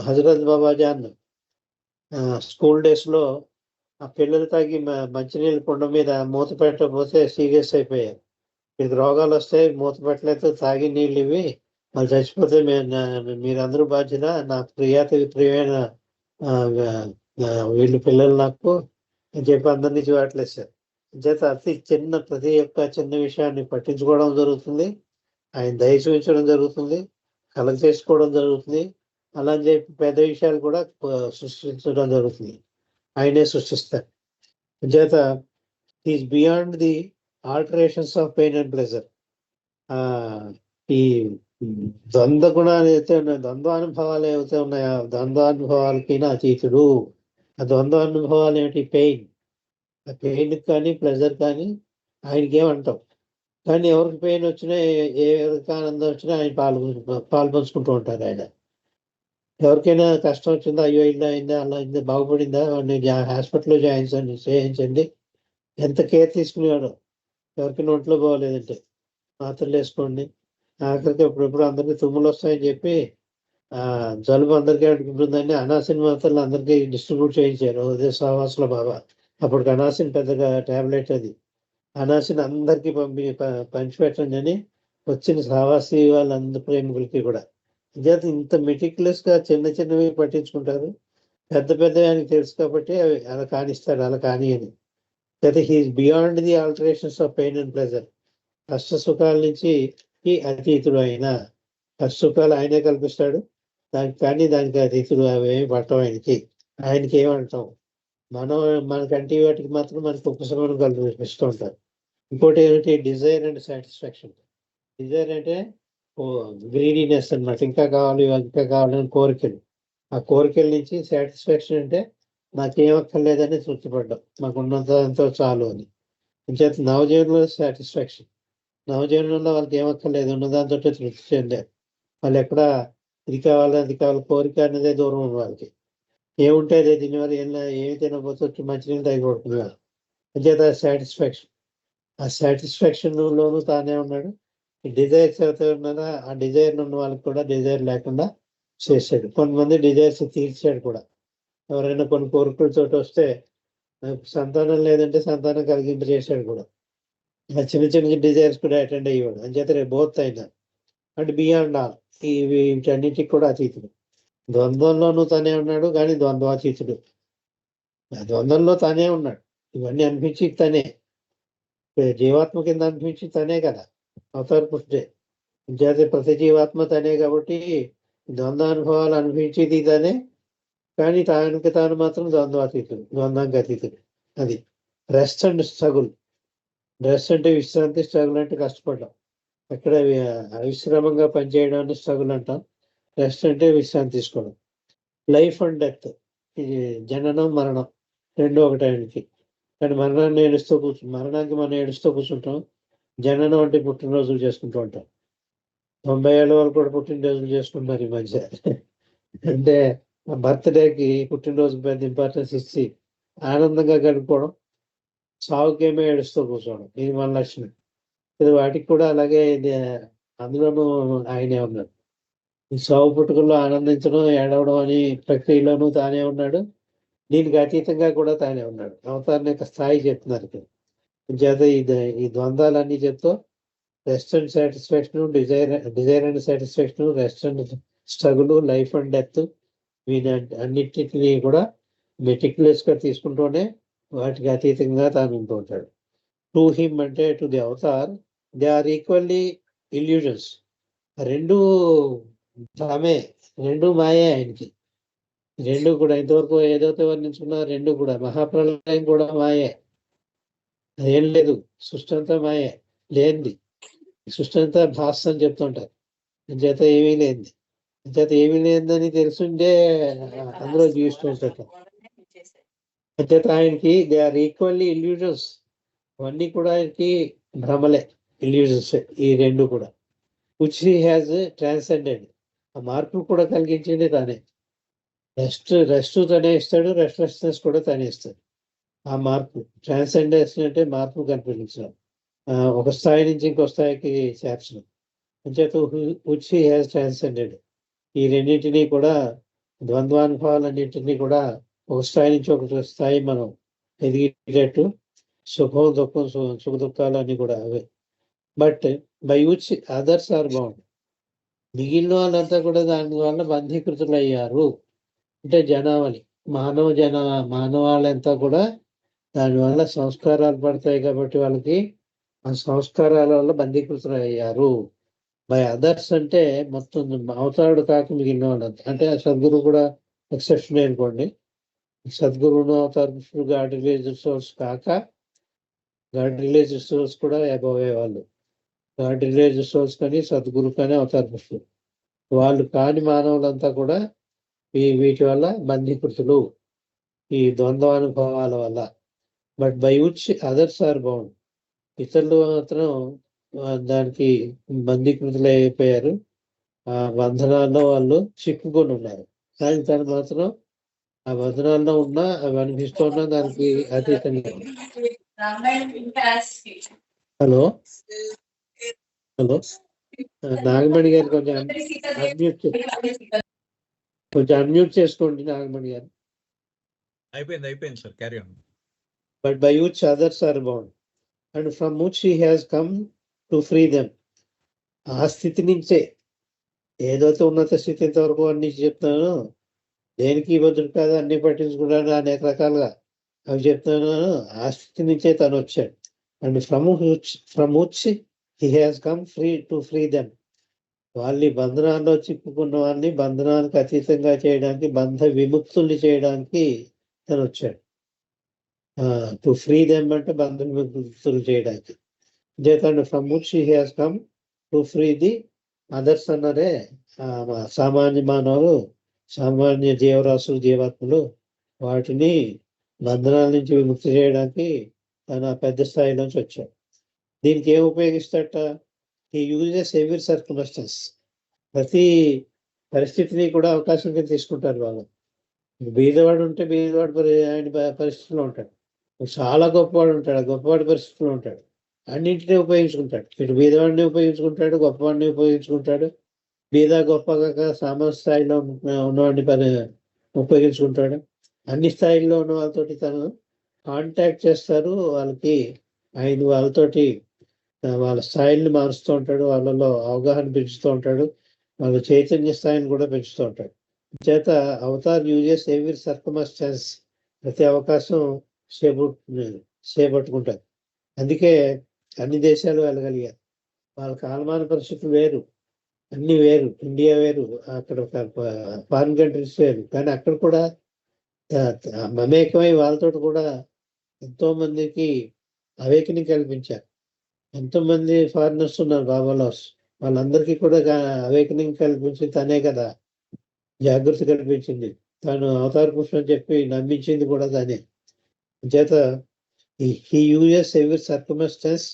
హజరత్ బాబాజాన్ స్కూల్ డేస్ లో ఆ పిల్లలు తాగి మంచినీళ్ళ కుండ మీద మూత పెట్టకపోతే సీరియస్ అయిపోయారు. మీకు రోగాలు వస్తాయి, మూత పెట్టలేదు, తాగి నీళ్ళు ఇవి వాళ్ళు చచ్చిపోతే మీరందరూ బాధ్యత. నా ప్రియమైన వీళ్ళు పిల్లలు నాకు అని చెప్పి అందరినీ చూడట్లేదు. చేత ప్రతి ఒక్క చిన్న విషయాన్ని పట్టించుకోవడం జరుగుతుంది, ఆయన దయ చూపించడం జరుగుతుంది, కలగ చేసుకోవడం జరుగుతుంది. అలా అని చెప్పి పెద్ద విషయాలు కూడా సృష్టించడం జరుగుతుంది. ఆయనే సృష్టిస్తారు. చేత is beyond the alterations of pain and pleasure. ఈ ద్వంద్వ గుణాలు అయితే ఉన్నాయి, ద్వంద్వానుభవాలు ఏవైతే ఉన్నాయో ద్వంద్వానుభవాలకి అతీతుడు. ఆ ద్వంద్వానుభవాలు ఏమిటి? పెయిన్. ఆ పెయిన్ కానీ ప్లెజర్ కానీ ఆయనకి ఏమంటాం. కానీ ఎవరికి పెయిన్ వచ్చినా, ఎవరికి ఆనందం వచ్చినా ఆయన పాల్పంచుకుంటూ ఉంటారు. ఆయన ఎవరికైనా కష్టం వచ్చిందా, అయ్యో అయిందా అలా అయిందా, బాగుపడిందా, వాడిని హాస్పిటల్లో చేయించండి. ఎంత కేర్ తీసుకునేవాడు. ఎవరికైనా ఒంట్లో బాగోలేదంటే మాత్రలు వేసుకోండి. ఆఖరికి ఎప్పుడెప్పుడు అందరికీ తుమ్ములు వస్తాయని చెప్పి జలుబు అందరికీ అడుగుతుందని అనాసిన్ మాత్రలు అందరికీ డిస్ట్రిబ్యూట్ చేయించారు ఉదయ సహవాసుల బాబా. అప్పటికి అనాసిన్ పెద్దగా టాబ్లెట్ అది. అనాసిన్ అందరికీ పంచిపెట్టండి అని వచ్చిన సహవాసి వాళ్ళందరి ప్రేమికులకి కూడా. అంచేత ఇంత మెటిక్యులస్ గా చిన్న చిన్నవి పట్టించుకుంటారు. పెద్ద పెద్దవి ఆయనకి తెలుసు కాబట్టి అవి అలా కానిస్తాడు, అలా కాని అని. అయితే he's beyond the alterations of pain and pleasure. కష్ట సుఖాల నుంచి అతీతుడు ఆయన. కష్ట సుఖాలు ఆయనే కల్పిస్తాడు, దానికి అతీతుడు అవేమి పట్టం ఆయనకి. ఆయనకి ఏమంటాం మనకంటే వాటికి మాత్రం మనకు ఉపశమనం కల్పిస్తూ ఉంటారు. ఇంకోటి ఏమిటి? Desire and satisfaction. డిజైర్ అంటే గ్రీడీనెస్ అన్నమాట, ఇంకా కావాలని కోరికలు. ఆ కోరికల నుంచి సాటిస్ఫాక్షన్ అంటే నాకేమక్కర్లేదని తృప్తిపడ్డాం, మాకు ఉన్నంత చాలు అని. అంచేత నవజీవనంలో సాటిస్ఫాక్షన్. నవజీవనంలో వాళ్ళకి ఏమక్కర్లేదు, ఉన్నదాంతో తృప్తి చెందారు. వాళ్ళు ఎక్కడ ఇది కావాలి అది కావాలి, కోరిక అనేదే దూరం ఉంది వాళ్ళకి. ఏముంటే అదే తినేవారు, ఏమి తినకపోతే మంచినీళ్ళు తాగిపోతున్నారు. అంచేత సాటిస్ఫాక్షన్. ఆ సాటిస్ఫాక్షన్ లోనూ తానే ఉన్నాడు. డిజైర్స్ ఎవరైతే ఉన్నారో ఆ డిజైర్ ఉన్న వాళ్ళకి కూడా డిజైర్ లేకుండా చేశాడు. కొంతమంది డిజైర్స్ తీర్చాడు కూడా. ఎవరైనా కొన్ని కోరికలతో వస్తే సంతానం లేదంటే సంతానం కలిగింపు చేశాడు కూడా. చిన్న చిన్న డిజైర్స్ కూడా అటెండ్ అయ్యేవాడు. అంచేత రేపు బోత్ అయినా అండ్ బియాండ్ ఆల్, వీటన్నిటికి కూడా అతీతుడు. ద్వంద్వంలోనూ తానే ఉన్నాడు, కానీ ద్వంద్వాతీతుడు. ఆ ద్వంద్వంలో తానే ఉన్నాడు. ఇవన్నీ అనిపించి తనే జీవాత్మ కింద అనిపించి తనే కదా అవతార పుష్టే. అంచేత ప్రతి జీవాత్మ తనే కాబట్టి ద్వంద్వానుభవాలు అనిపించేది తనే, కానీ తానికి తాను మాత్రం ద్వంద్వాతీతుడు, ద్వంద్వానికి అతీతుడు. అది రెస్ట్ అండ్ స్ట్రగుల్. రెస్ట్ అంటే విశ్రాంతి, స్ట్రగుల్ అంటే కష్టపడడం. అక్కడ అవిశ్రామంగా పనిచేయడాన్ని స్ట్రగుల్ అంటాం. రెస్ట్ అంటే విశ్రాంతి తీసుకోవడం. లైఫ్ అండ్ డెత్, ఇది జననం మరణం రెండు ఒకటానికి. కానీ మరణానికి మనం ఏడుస్తూ కూర్చుంటాం. జననం అంటే పుట్టినరోజులు చేసుకుంటూ ఉంటాం. 90 ఏళ్ళ వాళ్ళు కూడా పుట్టినరోజులు చేసుకుంటున్నారు ఈ మధ్య. అంటే బర్త్డేకి పుట్టినరోజు పెద్ద ఇంపార్టెన్స్ ఇచ్చి ఆనందంగా గడుపుకోవడం, సావుకేమో ఏడుస్తూ కూర్చోవడం, ఇది మన లక్షణం. ఇది వాటికి కూడా అలాగే అందులోనూ ఆయనే ఉన్నాడు. ఈ సావు పుట్టుకల్లో ఆనందించడం, ఏడవడం అని ప్రక్రియలోనూ తానే ఉన్నాడు. దీనికి అతీతంగా కూడా తానే ఉన్నాడు. అవతారం యొక్క స్థాయి చెప్తున్నారు ఇక్కడ. చేత ఈ ద్వంద్వాలన్నీ చెప్తూ rest and satisfaction, desire and satisfaction, rest and struggle, life and death, వీటి అన్నిటిని కూడా మెటిక్యులస్ గా తీసుకుంటూనే వాటికి అతీతంగా తాను ఉంటూ ఉంటాడు. టు హిమ్ అంటే to the avatar they are equally illusions. రెండు తామే, రెండు మాయే ఆయనకి. రెండు కూడా ఇంతవరకు ఏదైతే వర్ణించుకున్నా రెండు కూడా. మహాప్రలయం కూడా మాయే, అదేం లేదు. సృష్టి అంతా మాయే, లేనిది. సృష్టి అంతా భాస్ అని చెప్తుంటారు. చేత ఏమీ లేనిది. చేత ఏమీ లేదని తెలుసుంటే అందులో జీవిస్తూ ఉంటారు. అంచేత ఆయనకి దే ఆర్ ఈక్వల్లీ ఇల్యూజన్స్. అవన్నీ కూడా ఆయనకి భ్రమలే, ఇల్యూజన్స్ ఈ రెండు కూడా. Which he has transcended. ఆ మార్పు కూడా కలిగించింది తానే. రెస్ట్ తనే ఇస్తాడు, రెస్ట్లెస్నెస్ కూడా తనే ఇస్తాడు. ఆ మార్పు ట్రాన్సెండెన్స్ అంటే మార్పు కనిపించడం, ఒక స్థాయి నుంచి ఇంకో స్థాయికి చేర్చడం. అంచేత విచ్ హీ హ్యాజ్ ట్రాన్సెండెడ్. ఈ రెండింటినీ కూడా, ద్వంద్వానుభవాలన్నింటినీ కూడా ఒక స్థాయి నుంచి ఒక స్థాయి మనం ఎదిగేటట్టు, సుఖం దుఃఖం సుఖ దుఃఖాలు అన్ని కూడా అవే. But by which others are bound. మిగిలిన వాళ్ళంతా కూడా దాని వల్ల బంధీకృతులు అయ్యారు. అంటే జనావళి, మానవాళ్ళంతా కూడా దానివల్ల సంస్కారాలు పడతాయి కాబట్టి వాళ్ళకి ఆ సంస్కారాల వల్ల బంధీకృతులు అయ్యారు. బై అదర్స్ అంటే మొత్తం అవతారుడు కాక మిగిలిన వాళ్ళంతా. అంటే ఆ సద్గురు కూడా ఎక్సెప్షన్ అనుకోండి. సద్గురువును అవతార పురుషుడు గాడ్ రిలీజియస్ సోర్స్ కాక, గాడ్ రిలీజియస్ సోర్స్ కూడా అబవ్ వాళ్ళు. గాడ్ రిలీజియస్ సోర్స్ కానీ సద్గురు కానీ అవతార పురుషుడు, వాళ్ళు కాని మానవులంతా కూడా వీటి వల్ల బంధీకృతులు, ఈ ద్వంద్వానుభవాల వల్ల. But by which others are bound. ఇతరులు మాత్రం దానికి బంధీకృతులు అయిపోయారు, ఆ బంధనాల్లో వాళ్ళు చిక్కుకొని ఉన్నారు. కానీ తను మాత్రం ఆ బంధనాల్లో ఉన్నా, అవి అనిపిస్తున్నా దానికి అతీతంగా. హలో హలో నాగమణి గారు కొంచెం అన్మ్యూట్ చేసుకోండి నాగమణి గారు. అయిపోయింది sir, carry on. But by which others are bound and from which he has come to free them. ఆ స్థితి నుంచే, ఏదైతే ఉన్నత స్థితి ఇంతవరకు అన్ని చెప్తున్నాను, దేనికి బదులు కాదు, అన్ని పట్టించుకుంటాను అనేక రకాలుగా అవి చెప్తున్నాను. ఆ స్థితి నుంచే తను వచ్చాడు. And from which he has come to free them. వాళ్ళని బంధనాల్లో చిక్కుకున్న వాళ్ళని బంధనానికి అతీతంగా చేయడానికి, బంధ విముక్తుల్ని చేయడానికి తను వచ్చాడు. టు ఫ్రీ దెమ్ అంటే బంధ విముక్తులు చేయడానికి. చేతండి from which he has come to free the others అన్నారే, సామాన్య మానవులు, సామాన్య జీవరాశులు, జీవాత్మలు, వాటిని బంధనాల నుంచి విముక్తి చేయడానికి తన పెద్ద స్థాయిలోంచి వచ్చాడు. దీనికి ఏం ఉపయోగిస్తాట? ఈ యూజెస్ ఎవ్రీ సర్కమ్స్టెన్స్. ప్రతి పరిస్థితిని కూడా అవకాశం కింద తీసుకుంటారు వాళ్ళు. బీదవాడు ఉంటే బీదవాడు ఆయన పరిస్థితిలో ఉంటాడు, చాలా గొప్పవాడు ఉంటాడు, గొప్పవాడి పరిస్థితిలో ఉంటాడు. అన్నింటినీ ఉపయోగించుకుంటాడు. ఇటు బీదవాడిని ఉపయోగించుకుంటాడు, గొప్పవాడిని ఉపయోగించుకుంటాడు. బీద గొప్పగా సామాన్య స్థాయిలో ఉన్నవాడిని ఉపయోగించుకుంటాడు. అన్ని స్థాయిల్లో ఉన్న వాళ్ళతోటి తను కాంటాక్ట్ చేస్తారు. వాళ్ళతోటి వాళ్ళ స్థాయిని మారుస్తూ ఉంటాడు, వాళ్ళలో అవగాహన పెంచుతూ ఉంటాడు, వాళ్ళ చైతన్య స్థాయిని కూడా పెంచుతూ ఉంటాడు. చేత అవతార్ యూజెస్ ఎవ్రీ సర్కమ్స్టాన్స్. ప్రతి అవకాశం చేపట్టుకుంటారు. అందుకే అన్ని దేశాలు వెళ్ళగలిగారు. వాళ్ళ కాలమాన పరిస్థితులు వేరు, అన్ని వేరు. ఇండియా వేరు, అక్కడ ఫారిన్ కంట్రీస్ వేరు. కానీ అక్కడ కూడా మమేకమై వాళ్ళతో కూడా ఎంతో మందికి అవేకనింగ్ కల్పించారు. ఎంతోమంది ఫారినర్స్ ఉన్నారు బాబాలోస్, వాళ్ళందరికీ కూడా అవేకనింగ్ కల్పించి తనే కదా జాగృతి కల్పించింది. తాను అవతార పురుషుడు అని చెప్పి నమ్మించింది కూడా తనే. చేత he uses every circumstance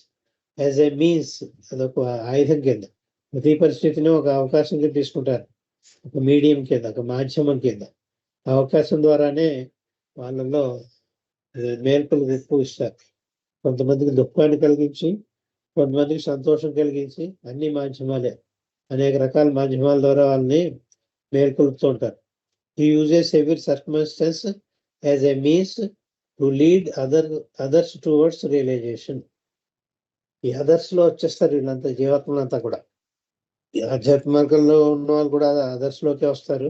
as a means. అదొక ఆయుధం కింద, ప్రతి పరిస్థితిని ఒక అవకాశం కింద తీసుకుంటారు, ఒక మీడియం కింద, ఒక మాధ్యమం కింద. ఆ అవకాశం ద్వారానే వాళ్ళలో మేల్కొలు ఎక్కువ ఇస్తారు. కొంతమందికి దుఃఖాన్ని కలిగించి, కొంతమందికి సంతోషం కలిగించి, అన్ని మాధ్యమాలే, అనేక రకాల మాధ్యమాల ద్వారా వాళ్ళని మేల్కొలుపుతూ ఉంటారు. He uses every circumstance as a means to lead others towards realisation. ఈ అదర్స్ లో వచ్చేస్తారు వీళ్ళంతా, జీవాత్మలంతా కూడా. ఆధ్యాత్మ మార్గంలో ఉన్న వాళ్ళు కూడా అదర్స్ లోకి వస్తారు.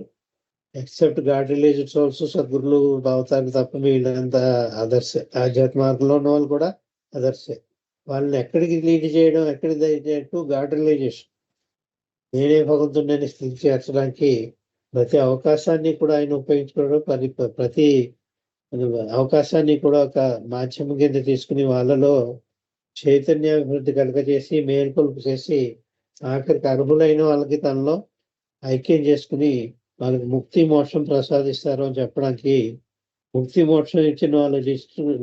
ఎక్సెప్ట్ గాడ్ రిలీజియస్ సోల్స్, సద్గురులు, భావతాలు తప్ప వీళ్ళంతా అదర్సే. ఆధ్యాత్మ మార్గంలో ఉన్న వాళ్ళు కూడా అదర్సే. వాళ్ళని ఎక్కడికి లీడ్ చేయడం, ఎక్కడికి దయచేట్టు గాడ్ రిలీజియేషన్, నేనే భగవంతుడిని స్థితి చేర్చడానికి ప్రతి అవకాశాన్ని కూడా ఆయన ఉపయోగించుకోవడం, ప్రతి అవకాశాన్ని కూడా ఒక మాధ్యమం కింద తీసుకుని వాళ్ళలో చైతన్యాభివృద్ధి కలగజేసి, మేల్కొల్పు చేసి, ఆఖరికి అర్హులైన వాళ్ళకి తనలో ఐక్యం చేసుకుని వాళ్ళకి ముక్తి మోక్షం ప్రసాదిస్తారు అని చెప్పడానికి ముక్తి మోక్షం ఇచ్చిన వాళ్ళ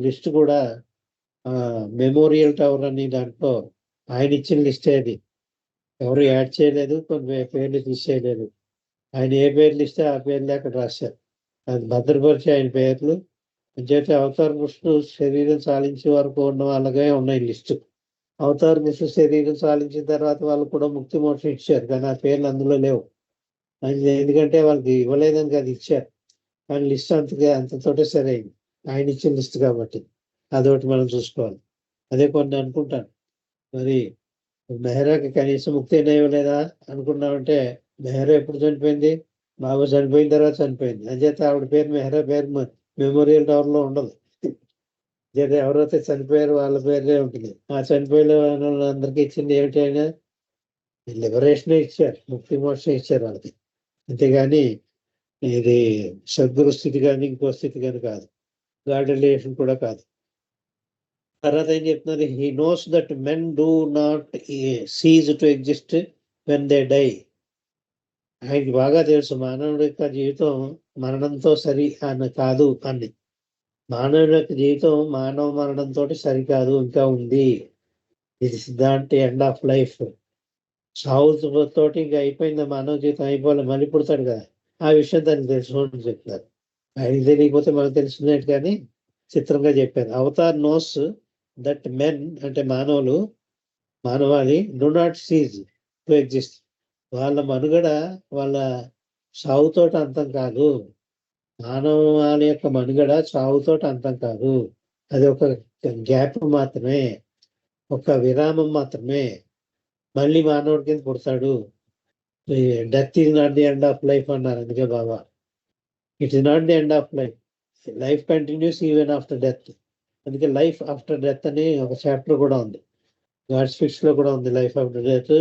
లిస్ట్ కూడా మెమోరియల్ టవర్ అని దాంట్లో ఆయన ఇచ్చిన లిస్టే అది. ఎవరు యాడ్ చేయలేదు, కొన్ని పేర్లు తీసేయలేదు. ఆయన ఏ పేర్లు ఇస్తే ఆ పేర్లు అక్కడ రాశారు. అది భద్రపరిచి ఆయన పేర్లు అంచేతే అవతార పురుషుడు శరీరం సాధించే వరకు ఉన్న వాళ్ళకే ఉన్నాయి లిస్టు. అవతార పురుషుడు శరీరం సాధించిన తర్వాత వాళ్ళు కూడా ముక్తి మోక్షం ఇచ్చారు, కానీ ఆ పేర్లు అందులో లేవు. ఎందుకంటే వాళ్ళకి ఇవ్వలేదని అది ఇచ్చారు, కానీ లిస్ట్ అంతతోటే సరైంది. ఆయన ఇచ్చిన లిస్ట్ కాబట్టి అదొకటి మనం చూసుకోవాలి. అదే కొన్ని అనుకుంటాను, మరి మెహరాకి కనీసం ముక్తి అయినా ఇవ్వలేదా అనుకున్నామంటే, మెహరా ఎప్పుడు చనిపోయింది? బాబా చనిపోయిన తర్వాత చనిపోయింది. అంచేత ఆవిడ పేరు మెహరా పేరు మెమోరియల్ టవర్ లో ఉండదు. ఎవరైతే చనిపోయారో వాళ్ళ పేర్లే ఉంటుంది. ఆ చనిపోయిన వాళ్ళందరికీ ఇచ్చింది ఏమిటి? అయినా లిబరేషన్ ఇచ్చారు, ముక్తి మోక్షం ఇచ్చారు వాళ్ళకి. అంతేగాని ఇది సద్గురు స్థితి కానీ ఇంకో స్థితి కానీ కాదు, గాడ్ రిలేషన్ కూడా కాదు. తర్వాత ఏం చెప్తున్నారు? He knows that men do not cease to exist when they die. ఆయనకి బాగా తెలుసు మానవుడి యొక్క జీవితం మరణంతో సరి అని కాదు అని. మానవుడి యొక్క జీవితం మానవ మరణంతో సరికాదు, ఇంకా ఉంది. ఇది సిద్ధాంతి ఎండ్ ఆఫ్ లైఫ్. సావుతోటి ఇంకా అయిపోయింది, మానవ జీవితం అయిపోవాలి, మళ్ళీ పుడతాడు కదా. ఆ విషయం దానికి తెలుసుకోండి చెప్తారు. ఆయనకి తెలియకపోతే మనకు తెలిసినట్టు, కానీ చిత్రంగా చెప్పారు. అవతార్ నోస్ దట్ మెన్ అంటే మానవాళి do not cease to exist. వాళ్ళ మనుగడ వాళ్ళ సావుతోటి అంతం కాదు. మానవాళి యొక్క మనుగడ చావుతోటి అంతం కాదు. అది ఒక గ్యాప్ మాత్రమే, ఒక విరామం మాత్రమే. మళ్ళీ మానవుడి కింద పుడతాడు. Death is not the end of life అన్నారు అందుకే బాబా. It is not the end of life, life continues even after death. అందుకే లైఫ్ ఆఫ్టర్ డెత్ అని ఒక చాప్టర్ కూడా ఉంది. గాడ్స్ ఫిక్స్ లో కూడా ఉంది లైఫ్ ఆఫ్టర్ డెత్.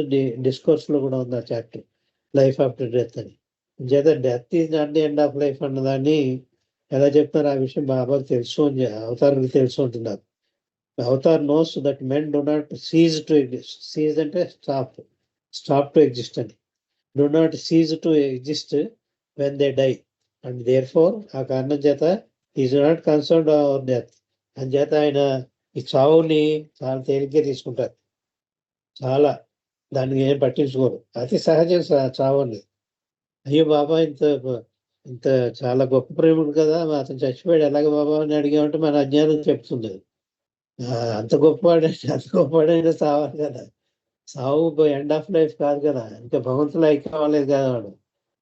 డిస్కోర్స్ లో కూడా ఉంది ఆ చాప్టర్, లైఫ్ ఆఫ్టర్ డెత్ అని. చేత death is not the end of life అన్నదాన్ని ఎలా చెప్తారు? ఆ విషయం బాబాకి తెలుసు అని, అవతారానికి తెలుసు అంటున్నారు. Avatar knows that men do not cease to exist. Cease అంటే స్టాప్ టు ఎగ్జిస్ట్ అని. Do not cease to exist when they die. And therefore ఆ కారణం చేత is not concerned our death. అని చేత ఆయన ఈ చావుని చాలా తేలిగ్గా తీసుకుంటారు, చాలా దాన్ని ఏం పట్టించుకోరు. అతి సహజం చావుని. అయ్యో బాబా ఇంత చాలా గొప్ప ప్రేముడు కదా, అతను చచ్చిపోయాడు ఎలాగ బాబా అని అడిగామంటే మన అజ్ఞానం చెప్తుంది. అంత గొప్పవాడైనా సావాలి కదా. సావు ఎండ్ ఆఫ్ లైఫ్ కాదు కదా, ఇంకా భగవంతులు ఐక్యం అవ్వలేదు కదా వాడు.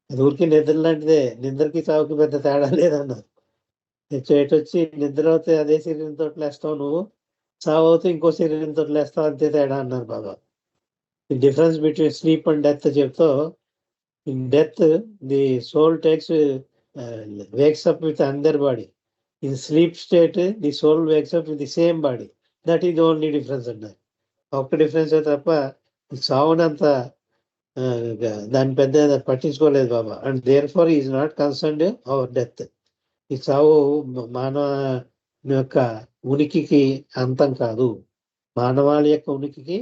అది ఊరికి నిద్ర లాంటిదే, నిద్రకి సావుకి పెద్ద తేడా లేదన్నారు. వచ్చి నిద్ర అవుతే అదే శరీరంతో లేస్తావు నువ్వు, సావు అవుతే ఇంకో శరీరంతో లేస్తావు, అంతే తేడా అన్నారు బాబా. The difference between sleep and death చెప్తూ, in death the soul wakes up with another body. In sleep state the soul wakes up with the same body. That is the only difference అన్నారు. ఒక్క difference తప్ప సావునంత దాని పెద్ద పట్టించుకోలేదు బాబా. And there far is not concerned our death. ఈ చావు మానవ యొక్క ఉనికికి అంతం కాదు, మానవాళి యొక్క ఉనికికి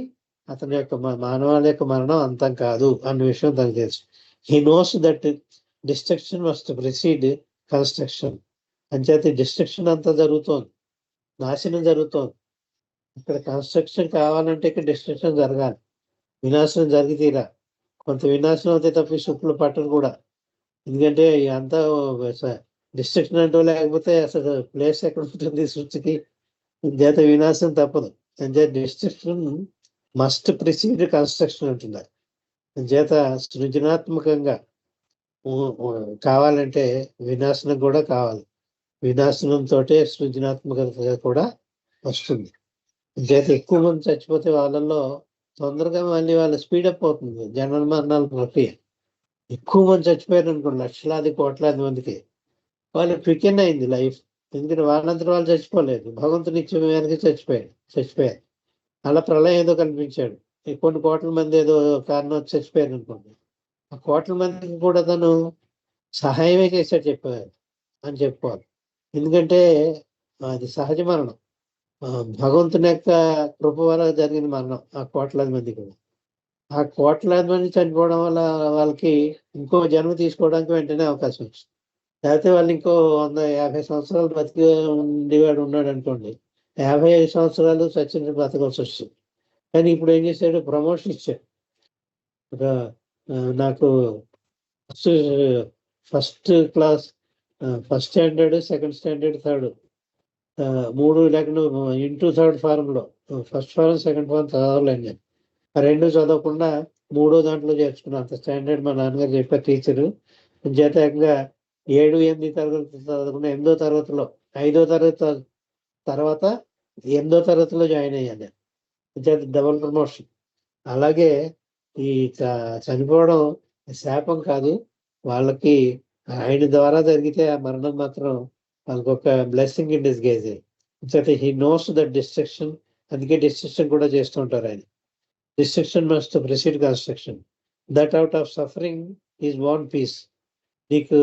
అతని యొక్క మానవాళి యొక్క మరణం అంతం కాదు అన్న విషయం తనకు తెలుసు. He knows that destruction must precede construction. అంచేత డిస్ట్రక్షన్ అంతా జరుగుతోంది, నాశనం జరుగుతోంది. ఇక్కడ కన్స్ట్రక్షన్ కావాలంటే ఇక్కడ డిస్ట్రక్షన్ జరగాలి, వినాశనం జరిగితీరా. కొంత వినాశనం అయితే తప్పి శుక్లు పట్టరు కూడా. ఎందుకంటే అంతా డిస్ట్రక్షన్ అంటూ లేకపోతే అసలు ప్లేస్ ఎక్కడ ఉంటుంది సృష్టికి. చేత వినాశనం తప్పదు. అంచేత డిస్ట్రక్షన్ మస్ట్ ప్రిసీడ్ కన్స్ట్రక్షన్ అంటున్నారు. చేత సృజనాత్మకంగా కావాలంటే వినాశనం కూడా కావాలి, వినాశనంతో సృజనాత్మకత కూడా వస్తుంది. చేత ఎక్కువ మంది చచ్చిపోతే వాళ్ళల్లో తొందరగా మళ్ళీ వాళ్ళ స్పీడప్ అవుతుంది జనన మరణాల ప్రక్రియ. ఎక్కువ మంది చచ్చిపోయారు అనుకోండి, లక్షలాది కోట్లాది మందికి, వాళ్ళు క్వికెన్ అయింది లైఫ్. ఎందుకంటే వాళ్ళంతా వాళ్ళు చచ్చిపోలేదు, భగవంతుని ఇచ్చే మేరకు చచ్చిపోయారు. అలా ప్రళయం ఏదో కల్పించాడు, కొన్ని కోట్ల మంది ఏదో కారణం చచ్చిపోయారు అనుకోండి, ఆ కోట్ల మందికి కూడా తను సహాయమే చేశాడు చెప్పారు అని చెప్పుకోవాలి. ఎందుకంటే అది సహజ మరణం, భగవంతుని యొక్క కృప వల్ల జరిగిన మరణం. ఆ కోట్లాది మంది కూడా, ఆ కోట్లాది మంది చనిపోవడం వల్ల వాళ్ళకి ఇంకో జన్మ తీసుకోవడానికి వెంటనే అవకాశం వచ్చింది. లేకపోతే వాళ్ళు ఇంకో 150 సంవత్సరాలు బతికి ఉండేవాడు ఉన్నాడు అనుకోండి, 55 సంవత్సరాలు చచ్చిన బతకాల్సి వస్తుంది. కానీ ఇప్పుడు ఏం చేశాడు, ప్రమోషన్ ఇచ్చాడు. ఒక నాకు first first class, first standard, second standard, third, 3 లేకుండా ఇంటూ థర్డ్ ఫారంలో ఫస్ట్ ఫారం, సెకండ్ ఫారం చదవలేను నేను. ఆ 2 చదవకుండా 3 దాంట్లో చేర్చుకున్నా. అంత స్టాండర్డ్ మా నాన్నగారు చెప్పారు టీచరు. చేత ఏకంగా 7, 8 తరగతి చదవకుండా 8దో తరగతిలో, 5దో తరగతి తర్వాత 8దో తరగతిలో జాయిన్ అయ్యాను నేను. చేత డబుల్ ప్రమోషన్. అలాగే ఈ చనిపోవడం శాపం కాదు. వాళ్ళకి ఆయన ద్వారా జరిగితే ఆ మరణం మాత్రం వాళ్ళకొక బ్లెస్సింగ్ ఇన్ డిస్‌గైజ్. చేత హి నోస్ దట్ డిస్ట్రక్షన్. అందుకే డిస్ట్రక్షన్ కూడా చేస్తూ ఉంటారు ఆయన. Destruction must precede construction. That out of suffering is born peace. నీకు